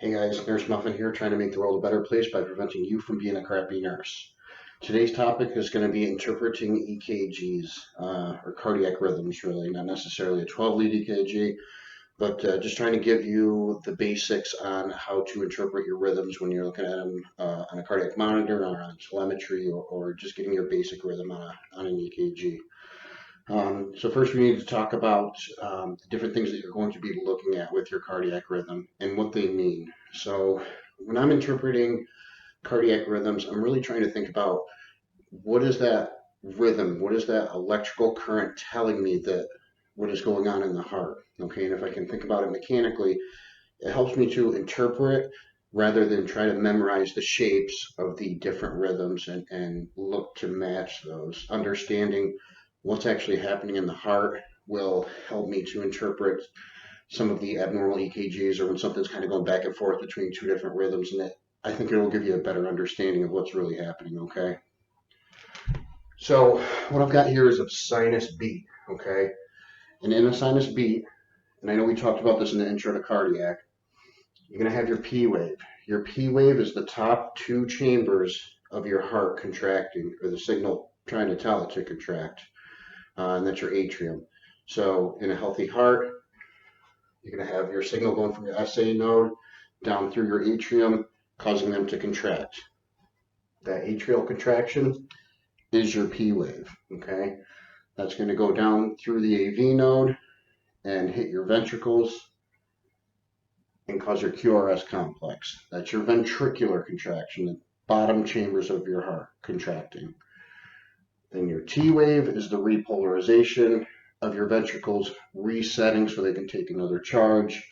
Hey guys, Nurse Muffin here, trying to make the world a better place by preventing you from being a crappy nurse. Today's topic is going to be interpreting EKGs, or cardiac rhythms, really, not necessarily a 12-lead EKG, but just trying to give you the basics on how to interpret your rhythms when you're looking at them on a cardiac monitor, or on telemetry, or just getting your basic rhythm on an EKG. So first we need to talk about the different things that you're going to be looking at with your cardiac rhythm and what they mean. So when I'm interpreting cardiac rhythms, I'm really trying to think about what is that rhythm, what is that electrical current telling me that what is going on in the heart. Okay, and if I can think about it mechanically, it helps me to interpret rather than try to memorize the shapes of the different rhythms and look to match those. Understanding what's actually happening in the heart will help me to interpret some of the abnormal EKGs or when something's kind of going back and forth between two different rhythms, and I think it will give you a better understanding of what's really happening, okay? So what I've got here is a sinus beat, okay? And in a sinus beat, and I know we talked about this in the intro to cardiac, you're going to have your P wave. Your P wave is the top two chambers of your heart contracting, or the signal trying to tell it to contract, and that's your atrium. So in a healthy heart, you're going to have your signal going from your SA node down through your atrium, causing them to contract. That atrial contraction is your P wave, okay? That's going to go down through the AV node and hit your ventricles and cause your QRS complex. That's your ventricular contraction, the bottom chambers of your heart contracting. Then your T wave is the repolarization of your ventricles resetting so they can take another charge.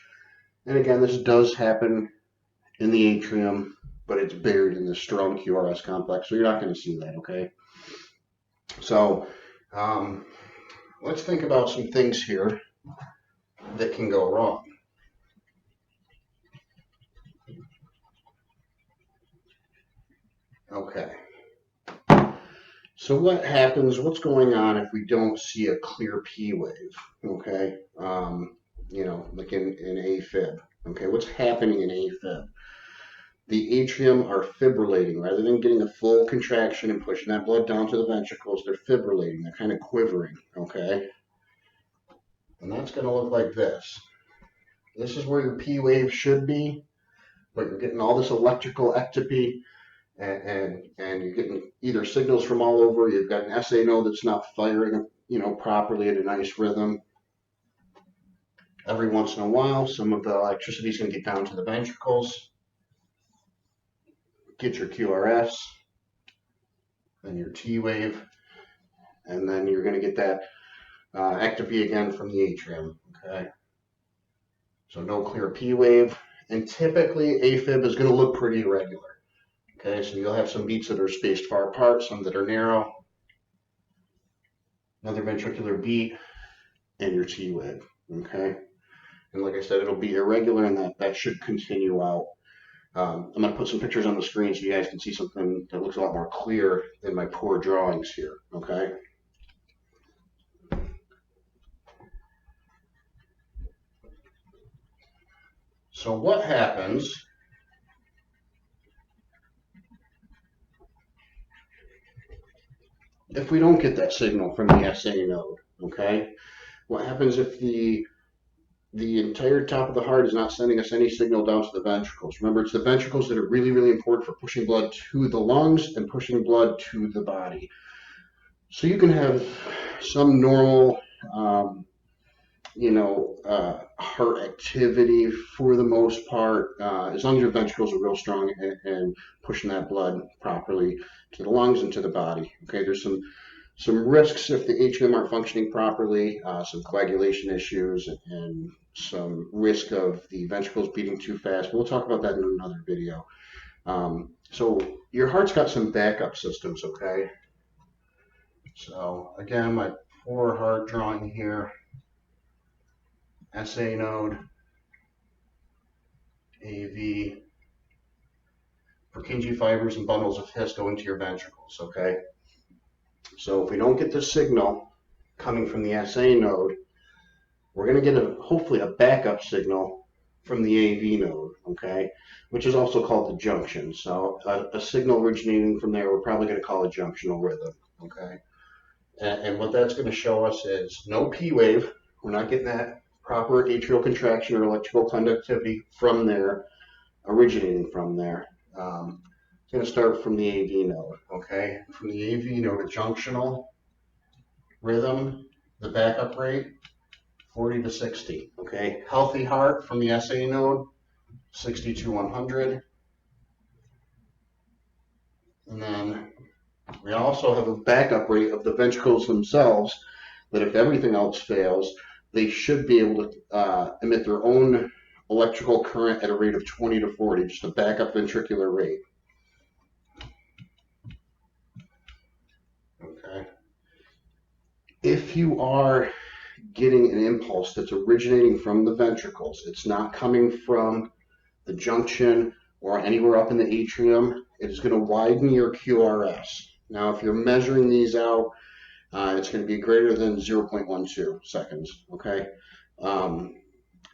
And again, this does happen in the atrium, but it's buried in the strong QRS complex, so you're not going to see that, okay? So let's think about some things here that can go wrong. Okay. So what happens, what's going on if we don't see a clear P wave, okay? Like in AFib, okay? What's happening in AFib? The atrium are fibrillating. Rather than getting a full contraction and pushing that blood down to the ventricles, they're fibrillating. They're kind of quivering, okay? And that's going to look like this. This is where your P wave should be, but you're getting all this electrical ectopy, and you're getting either signals from all over. You've got an SA node that's not firing, properly at a nice rhythm. Every once in a while, some of the electricity is going to get down to the ventricles, get your QRS, then your T wave, and then you're going to get that ectopy again from the atrium, okay? So no clear P wave, and typically AFib is going to look pretty irregular. Okay, so you'll have some beats that are spaced far apart, some that are narrow, another ventricular beat, and your T wave, okay? And like I said, it'll be irregular, and that should continue out. I'm going to put some pictures on the screen so you guys can see something that looks a lot more clear than my poor drawings here, okay? So what happens if we don't get that signal from the SA node, okay? What happens if the entire top of the heart is not sending us any signal down to the ventricles? Remember, it's the ventricles that are really, really important for pushing blood to the lungs and pushing blood to the body. So you can have some normal, heart activity for the most part, as long as your ventricles are real strong and pushing that blood properly to the lungs and to the body. Okay, there's some risks if the atrium aren't functioning properly, some coagulation issues, and some risk of the ventricles beating too fast. But we'll talk about that in another video. So your heart's got some backup systems, okay? So again, my poor heart drawing here. SA node, AV, Purkinje fibers and bundles of His go into your ventricles, okay? So if we don't get the signal coming from the SA node, we're going to get hopefully a backup signal from the AV node, okay, which is also called the junction. So a signal originating from there, we're probably going to call a junctional rhythm, okay. And what that's going to show us is no P wave. We're not getting that proper atrial contraction or electrical conductivity from there, originating from there. It's going to start from the AV node, okay? From the AV node, a junctional rhythm, the backup rate, 40 to 60, okay? Healthy heart from the SA node, 60 to 100. And then we also have a backup rate of the ventricles themselves that if everything else fails, they should be able to emit their own electrical current at a rate of 20 to 40, just a backup ventricular rate. Okay. If you are getting an impulse that's originating from the ventricles, it's not coming from the junction or anywhere up in the atrium, it is going to widen your QRS. Now, if you're measuring these out, it's going to be greater than 0.12 seconds, okay?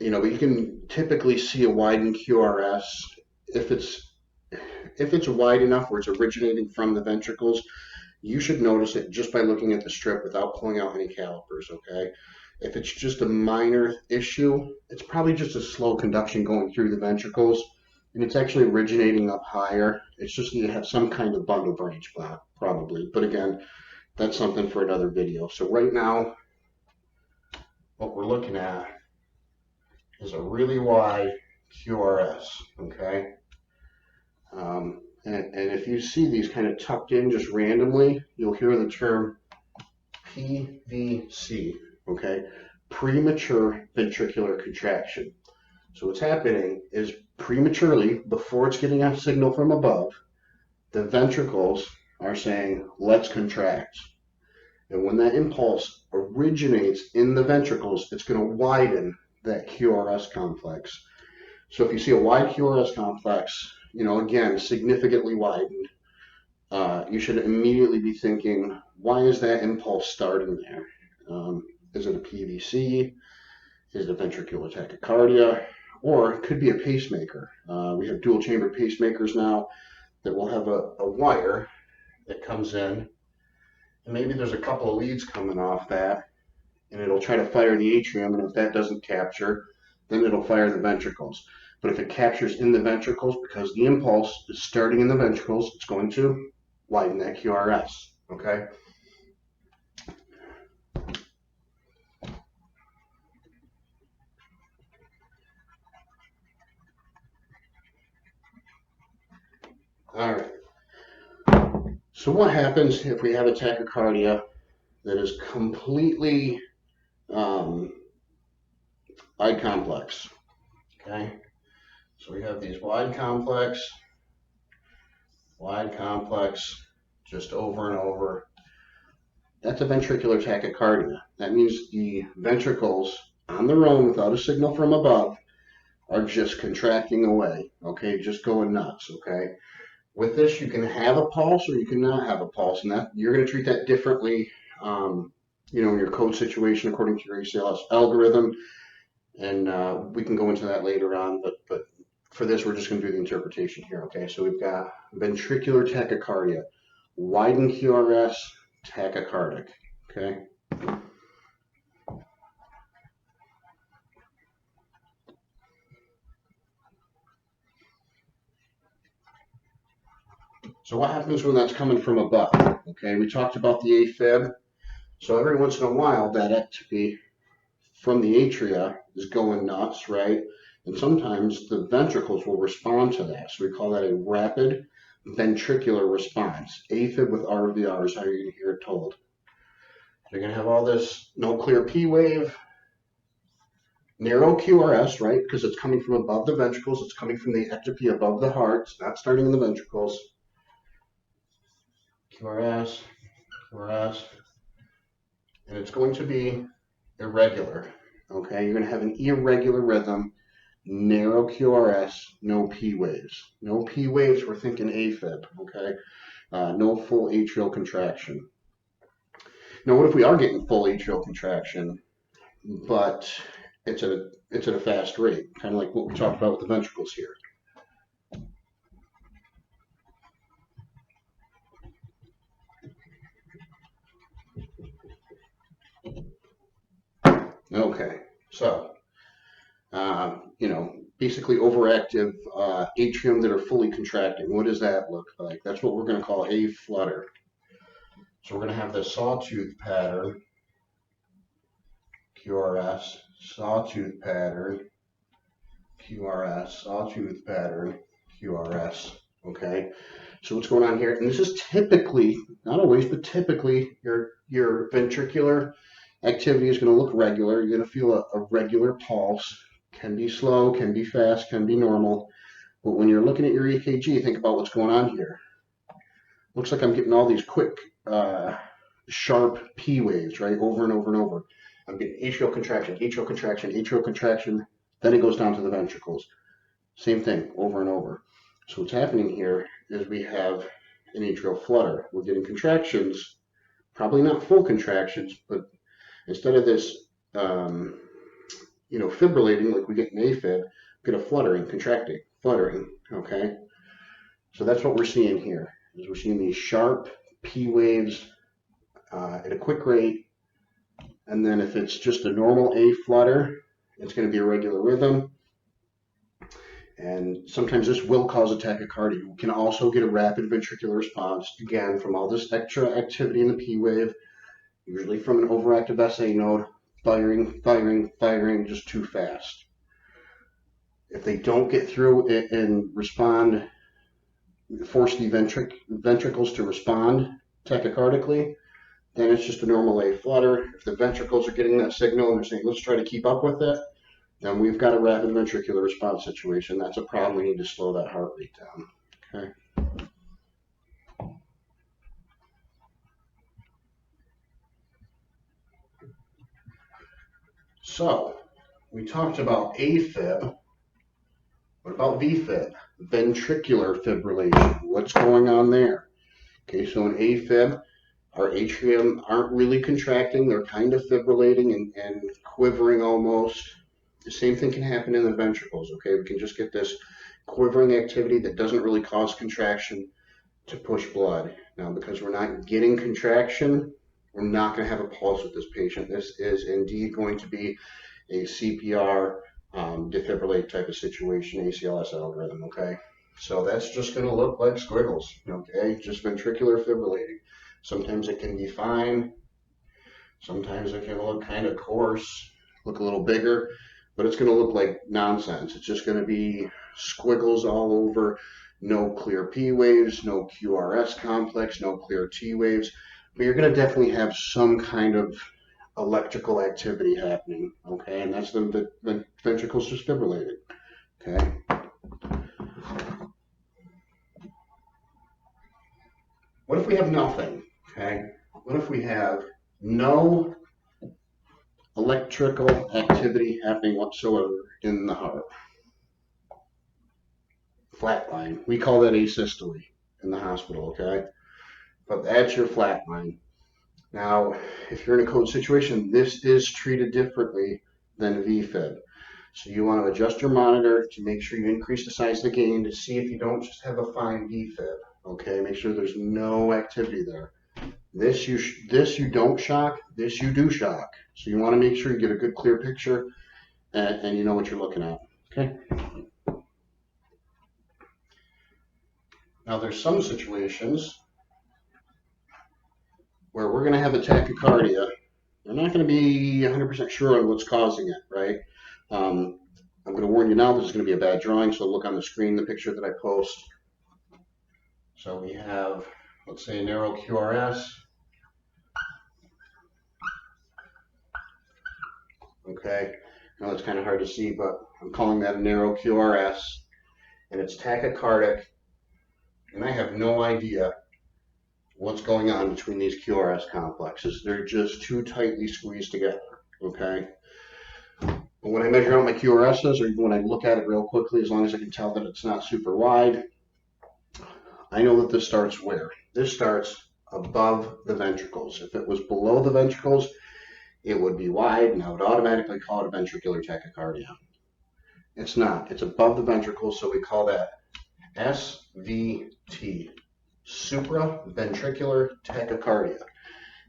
You know, but you can typically see a widened QRS if it's wide enough where it's originating from the ventricles. You should notice it just by looking at the strip without pulling out any calipers, okay? If it's just a minor issue, it's probably just a slow conduction going through the ventricles, and it's actually originating up higher. It's just you have some kind of bundle branch block, probably. But again, that's something for another video. So right now, what we're looking at is a really wide QRS, okay? And if you see these kind of tucked in just randomly, you'll hear the term PVC, okay? Premature ventricular contraction. So what's happening is prematurely, before it's getting a signal from above, the ventricles are saying, let's contract. And when that impulse originates in the ventricles, it's going to widen that QRS complex. So if you see a wide QRS complex, you know, again, significantly widened, you should immediately be thinking, why is that impulse starting there? Is it a PVC? Is it a ventricular tachycardia? Or it could be a pacemaker. We have dual chamber pacemakers now that will have a wire that comes in, and maybe there's a couple of leads coming off that, and it'll try to fire the atrium, and if that doesn't capture, then it'll fire the ventricles. But if it captures in the ventricles, because the impulse is starting in the ventricles, it's going to widen that QRS, okay? All right. So what happens if we have a tachycardia that is completely wide complex, okay? So we have these wide complex, just over and over. That's a ventricular tachycardia. That means the ventricles on their own without a signal from above are just contracting away, okay, just going nuts, okay? With this, you can have a pulse or you can not have a pulse, and that you're going to treat that differently, you know, in your code situation according to your ACLS algorithm, and we can go into that later on, but for this, we're just going to do the interpretation here, okay? So we've got ventricular tachycardia, widened QRS, tachycardic, okay? So what happens when that's coming from above? Okay, we talked about the AFib. So every once in a while, that activity from the atria is going nuts, right? And sometimes the ventricles will respond to that. So we call that a rapid ventricular response. AFib with RVR is how you're going to hear it told. You're going to have all this no clear P wave, narrow QRS, right? Because it's coming from above the ventricles. It's coming from the ectopy above the heart. It's not starting in the ventricles. QRS, and it's going to be irregular, okay? You're going to have an irregular rhythm, narrow QRS, no P waves. No P waves, we're thinking AFib, okay? No full atrial contraction. Now, what if we are getting full atrial contraction, but it's at a fast rate, kind of like what we talked about with the ventricles here. Okay, so basically overactive atrium that are fully contracting. What does that look like? That's what we're going to call a flutter. So we're going to have the sawtooth pattern, QRS, sawtooth pattern, QRS, sawtooth pattern, QRS. Okay, so what's going on here? And this is typically, not always, but typically your ventricular activity is going to look regular. You're going to feel a regular pulse. Can be slow, can be fast, can be normal. But when you're looking at your EKG, think about what's going on here. Looks like I'm getting all these quick, sharp P waves, right? Over and over and over. I'm getting atrial contraction, atrial contraction, atrial contraction. Then it goes down to the ventricles. Same thing, over and over. So what's happening here is we have an atrial flutter. We're getting contractions, probably not full contractions, but instead of this, fibrillating like we get in AFib, get a fluttering, contracting, fluttering, okay? So that's what we're seeing here, is we're seeing these sharp P waves at a quick rate, and then if it's just a normal A flutter, it's going to be a regular rhythm, and sometimes this will cause a tachycardia. You can also get a rapid ventricular response, again, from all this extra activity in the P wave, usually from an overactive SA node, firing just too fast. If they don't get through it and respond, force the ventricles to respond tachycardically, then it's just a normal A flutter. If the ventricles are getting that signal and they're saying, let's try to keep up with it, then we've got a rapid ventricular response situation. That's a problem. We need to slow that heart rate down. Okay. So we talked about AFib. What about VFib? Ventricular fibrillation. What's going on there? Okay, so in AFib, our atrium aren't really contracting. They're kind of fibrillating and quivering almost. The same thing can happen in the ventricles, okay? We can just get this quivering activity that doesn't really cause contraction to push blood. Now, because we're not getting contraction, we're not going to have a pulse with this patient. This is indeed going to be a CPR defibrillate type of situation, ACLS algorithm, okay? So that's just going to look like squiggles, okay? Just ventricular fibrillating. Sometimes it can be fine. Sometimes it can look kind of coarse, look a little bigger, but it's going to look like nonsense. It's just going to be squiggles all over, no clear P waves, no QRS complex, no clear T waves, but you're going to definitely have some kind of electrical activity happening, okay? And that's the ventricles just fibrillated, okay? What if we have nothing, okay? What if we have no electrical activity happening whatsoever in the heart? Flatline. We call that asystole in the hospital, okay? But that's your flatline. Now, if you're in a code situation, this is treated differently than VFib. So you want to adjust your monitor to make sure you increase the size of the gain to see if you don't just have a fine VFib, okay? Make sure there's no activity there. This you don't shock, this you do shock. So you want to make sure you get a good clear picture and you know what you're looking at, okay? Now there's some situations where we're going to have a tachycardia. We're not going to be 100% sure on what's causing it, right? I'm going to warn you now, this is going to be a bad drawing, so look on the screen, the picture that I post. So we have, let's say, a narrow QRS. Okay, I know it's kind of hard to see, but I'm calling that a narrow QRS, and it's tachycardic, and I have no idea what's going on between these QRS complexes. They're just too tightly squeezed together, okay? But when I measure out my QRSs, or even when I look at it real quickly, as long as I can tell that it's not super wide, I know that this starts where? This starts above the ventricles. If it was below the ventricles, it would be wide, and I would automatically call it a ventricular tachycardia. It's not. It's above the ventricles, so we call that SVT, supraventricular tachycardia.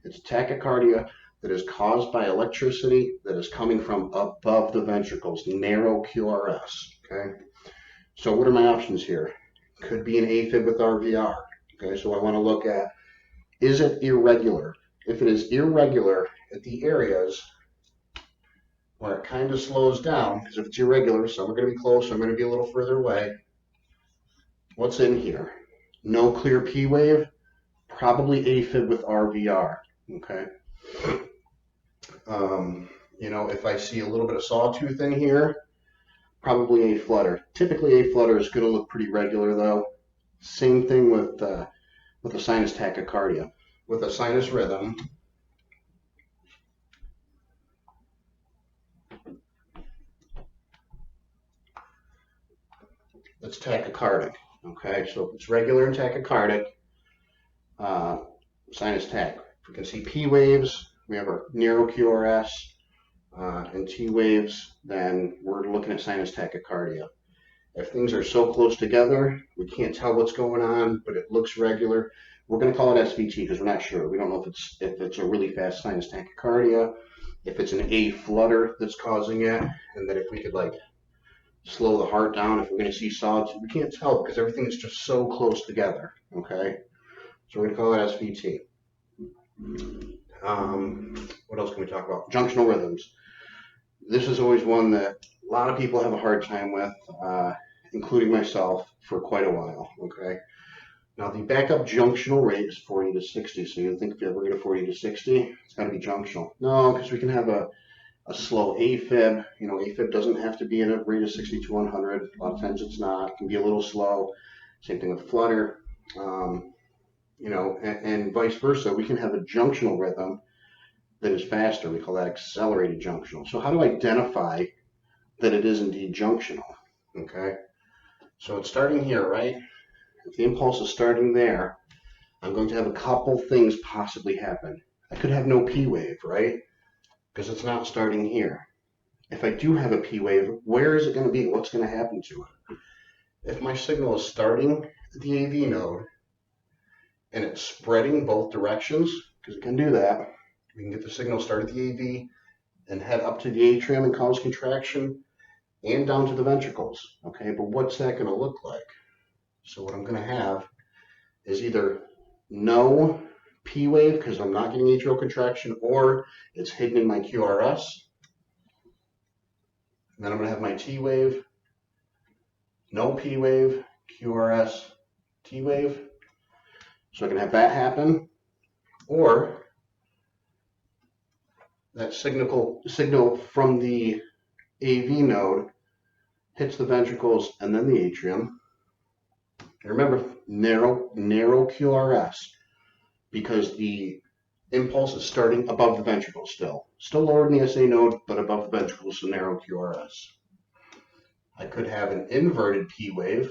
It's tachycardia that is caused by electricity that is coming from above the ventricles, narrow QRS. Okay, so what are my options here? Could be an AFib with RVR. Okay, so I want to look at, is it irregular? If it is irregular at the areas where it kind of slows down, because if it's irregular, some are going to be close, some are going to be a little further away. What's in here? No clear P wave, probably AFib with RVR. Okay. You know, if I see a little bit of sawtooth in here, probably a flutter. Typically, a flutter is going to look pretty regular, though. Same thing with a sinus tachycardia. With a sinus rhythm, it's tachycardic. Okay, so if it's regular and tachycardic, sinus tach. If we can see P waves, we have our narrow QRS, and T waves, then we're looking at sinus tachycardia. If things are so close together, we can't tell what's going on, but it looks regular, we're going to call it SVT because we're not sure. We don't know if it's a really fast sinus tachycardia, if it's an A flutter that's causing it, and that if we could like slow the heart down, if we're going to see sawtooth, we can't tell because everything is just so close together. Okay, so we're going to call it SVT. What else can we talk about? Junctional rhythms. This is always one that a lot of people have a hard time with, including myself, for quite a while. Okay. Now the backup junctional rate is 40 to 60. So you think if you have a rate of 40 to 60, it's got to be junctional. No, because we can have a slow AFib. You know, AFib doesn't have to be at a rate of 60 to 100. A lot of times it's not. It can be a little slow. Same thing with flutter. You know, and vice versa. We can have a junctional rhythm that is faster. We call that accelerated junctional. So how do I identify that it is indeed junctional? Okay, so it's starting here, right? If the impulse is starting there, I'm going to have a couple things possibly happen. I could have no P wave, right? Because it's not starting here. If I do have a P wave, where is it going to be? What's going to happen to it? If my signal is starting at the AV node and it's spreading both directions, because it can do that, we can get the signal start at the AV and head up to the atrium and cause contraction and down to the ventricles. Okay, but what's that going to look like? So what I'm going to have is either no P wave because I'm not getting atrial contraction, or it's hidden in my QRS. And then I'm going to have my T wave, no P wave, QRS, T wave. So I can have that happen, or that signal from the AV node hits the ventricles and then the atrium. And remember, narrow QRS, because the impulse is starting above the ventricles still lower than the SA node, but above the ventricles, so narrow QRS. I could have an inverted P wave.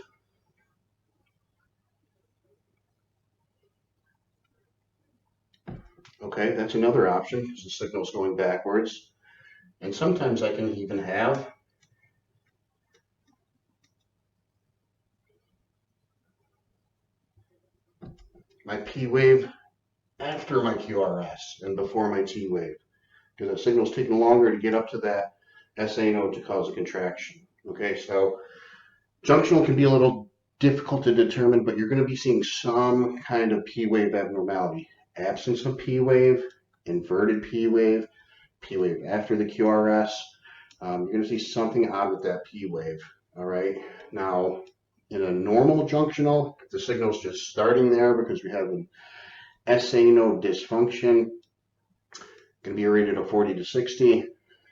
Okay, that's another option because the signal is going backwards. And sometimes I can even have my P wave after my QRS and before my T wave, because that signal is taking longer to get up to that SA node to cause a contraction. Okay, so junctional can be a little difficult to determine, but you're going to be seeing some kind of P wave abnormality. Absence of P wave, inverted P wave after the QRS. You're going to see something odd with that P wave. All right. Now, in a normal junctional, the signal is just starting there because we have an SA node dysfunction. Going to be rated at 40 to 60.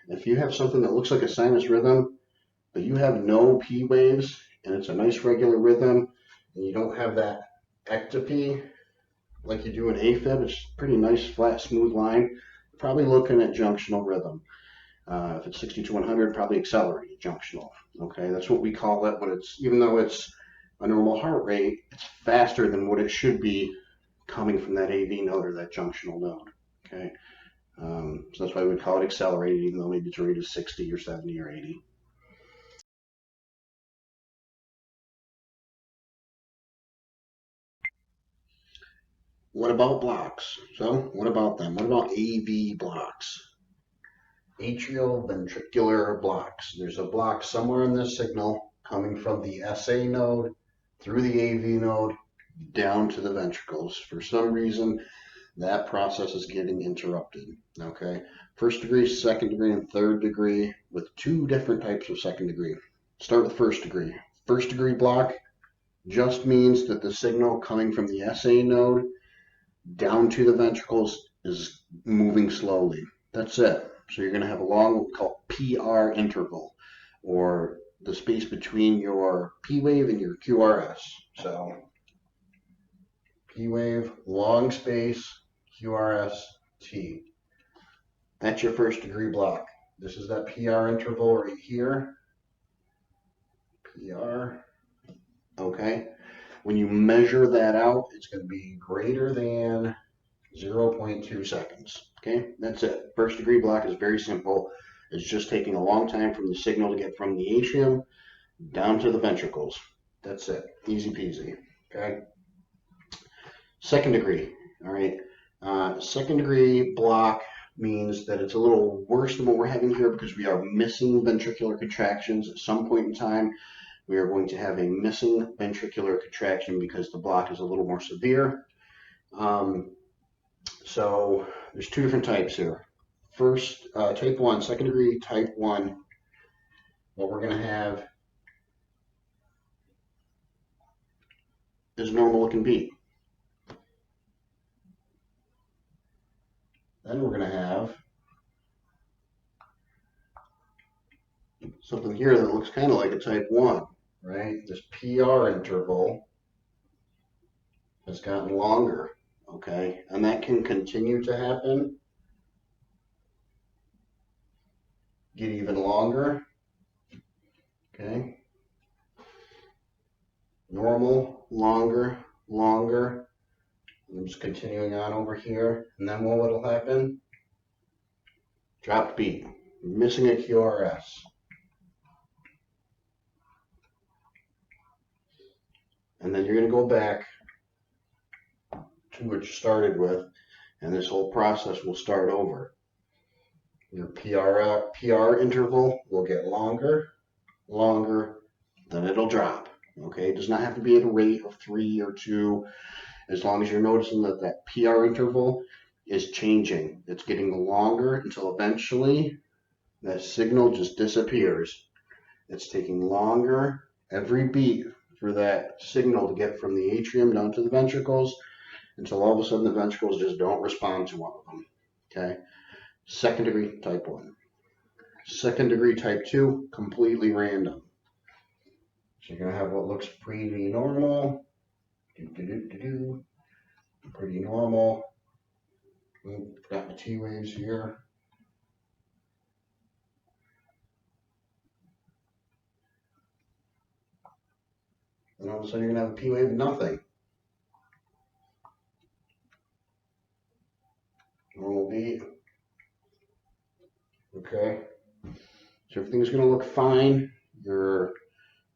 If you have something that looks like a sinus rhythm, but you have no P waves and it's a nice regular rhythm, and you don't have that ectopy like you do in AFib, it's pretty nice, flat, smooth line, probably looking at junctional rhythm. If it's 60 to 100, probably accelerated junctional. Okay, that's what we call it when it's, even though it's a normal heart rate, it's faster than what it should be coming from that AV node or that junctional node. Okay, So that's why we call it accelerated, even though maybe its rate is 60 or 70 or 80. What about blocks? So what about them? What about AV blocks? Atrioventricular blocks. There's a block somewhere in this signal coming from the SA node through the AV node down to the ventricles. For some reason, that process is getting interrupted. Okay, first degree, second degree, and third degree with two different types of second degree. Start with first degree. First degree block just means that the signal coming from the SA node down to the ventricles is moving slowly. That's it. So you're going to have a long, what we call PR interval, or the space between your P wave and your QRS. So P wave, long space, QRS, T. That's your first degree block. This is that PR interval right here. PR. Okay. When you measure that out, it's going to be greater than 0.2 seconds. Okay, that's it. First degree block is very simple. It's just taking a long time from the signal to get from the atrium down to the ventricles. That's it. Easy peasy. Okay. Second degree. All right. Second degree block means that it's a little worse than what we're having here because we are missing ventricular contractions at some point in time. We are going to have a missing ventricular contraction because the block is a little more severe. So there's two different types here. First, type 1, second degree, type 1, what we're going to have is normal looking beat. Then we're going to have something here that looks kind of like a type 1, right? This PR interval has gotten longer, okay? And that can continue to happen, get even longer, okay? Normal, longer, longer. I'm just continuing on over here. And then what will happen? Dropped beat. Missing a QRS. And then you're going to go back to what you started with, and this whole process will start over. Your PR interval will get longer, longer, then it'll drop. Okay, it does not have to be at a rate of 3 or 2, as long as you're noticing that that PR interval is changing. It's getting longer until eventually that signal just disappears. It's taking longer every beat for that signal to get from the atrium down to the ventricles until all of a sudden the ventricles just don't respond to one of them. Okay? Second degree type 1. Second degree type 2, completely random. So you're going to have what looks pretty normal. Pretty normal. Got my T waves here. And all of a sudden you're going to have a P wave and nothing. Normal beat. Okay. So everything's going to look fine. Your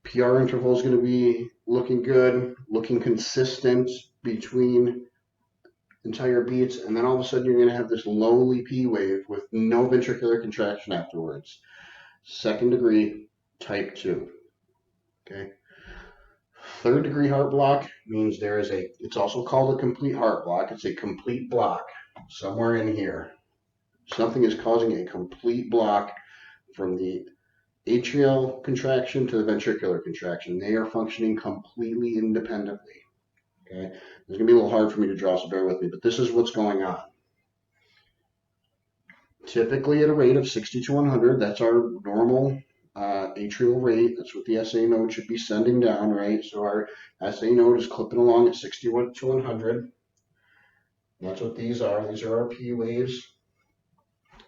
PR interval is going to be looking good, looking consistent between entire beats, and then all of a sudden you're going to have this lowly P wave with no ventricular contraction afterwards. Second degree, type 2. Okay. Third degree heart block means there is it's also called a complete heart block. It's a complete block somewhere in here. Something is causing a complete block from the atrial contraction to the ventricular contraction. They are functioning completely independently. Okay, it's going to be a little hard for me to draw, so bear with me, but this is what's going on. Typically at a rate of 60 to 100, that's our normal atrial rate. That's what the SA node should be sending down, right? So our SA node is clipping along at 60 to 100. That's what these are. These are our P waves.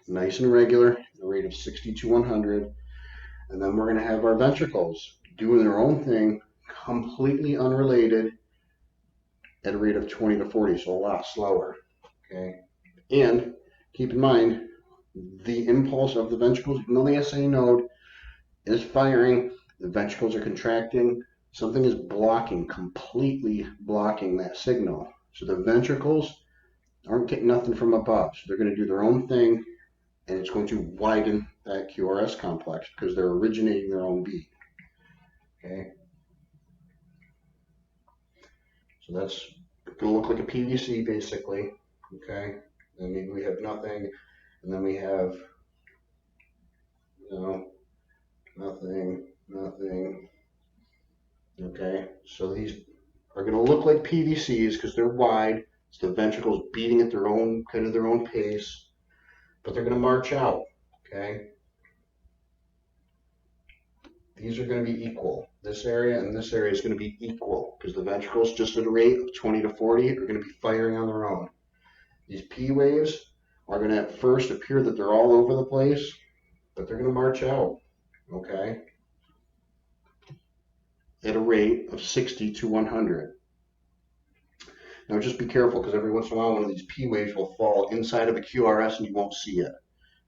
Nice and regular, at a rate of 60 to 100. And then we're going to have our ventricles doing their own thing, completely unrelated, at a rate of 20 to 40, so a lot slower. Okay, and Keep in mind, the impulse of the ventricles, even though the SA node is firing, the ventricles are contracting, something is blocking, completely blocking that signal. So the ventricles aren't getting nothing from above. So they're going to do their own thing, and it's going to widen that QRS complex because they're originating their own beat. Okay, so that's going to look like a PVC basically. Okay, and maybe we have nothing, and then we have, you know, nothing, nothing. Okay, so these are going to look like PVCs because they're wide. It's the ventricles beating at their own kind of their own pace, but they're going to march out. Okay, these are going to be equal. This area and this area is going to be equal because the ventricles, just at a rate of 20 to 40, are going to be firing on their own. These P waves are going to at first appear that they're all over the place, but they're going to march out. Okay, at a rate of 60 to 100. Now just be careful because every once in a while one of these P waves will fall inside of a QRS and you won't see it.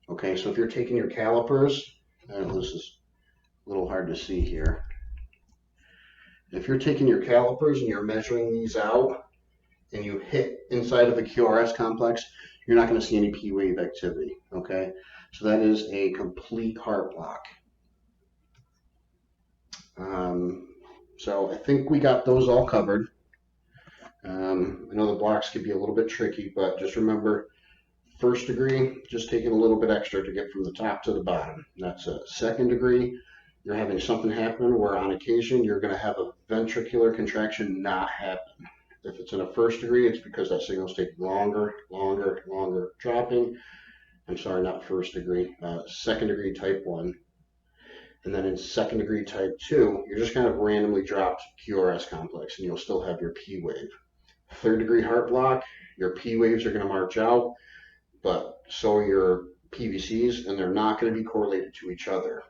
Okay, so if you're taking your calipers, this is a little hard to see here. If you're taking your calipers and you're measuring these out and you hit inside of the QRS complex, you're not going to see any P wave activity. Okay, so that is a complete heart block. So I think we got those all covered. I know the blocks could be a little bit tricky, but just remember, first degree, just taking a little bit extra to get from the top to the bottom. That's it. Second degree, you're having something happen where on occasion you're going to have a ventricular contraction not happen. If it's in a first degree, it's because that signal is taking longer dropping. I'm sorry, not first degree, second degree type 1. And then in second degree type 2, you're just kind of randomly dropped QRS complex and you'll still have your P wave. Third degree heart block, your P waves are going to march out, but so are your PVCs, and they're not going to be correlated to each other.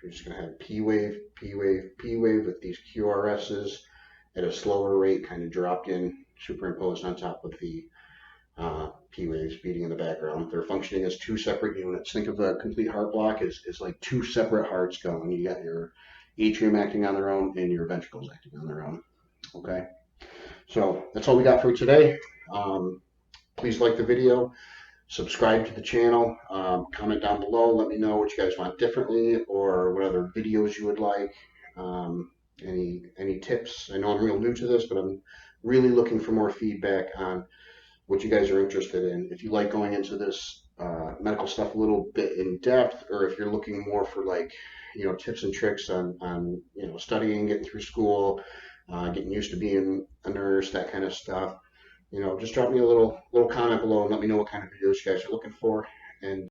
You're just going to have P wave, P wave, P wave with these QRSs at a slower rate kind of dropped in, superimposed on top of the P waves beating in the background. They're functioning as two separate units. Think of a complete heart block as like two separate hearts going. You got your atrium acting on their own and your ventricles acting on their own. Okay, so that's all we got for today. Please like the video, subscribe to the channel, comment down below, let me know what you guys want differently or what other videos you would like. Any tips? I know I'm real new to this, but I'm really looking for more feedback on what you guys are interested in. If you like going into this medical stuff a little bit in depth, or if you're looking more for like, tips and tricks on studying, getting through school, getting used to being a nurse, that kind of stuff, just drop me a little comment below and let me know what kind of videos you guys are looking for. And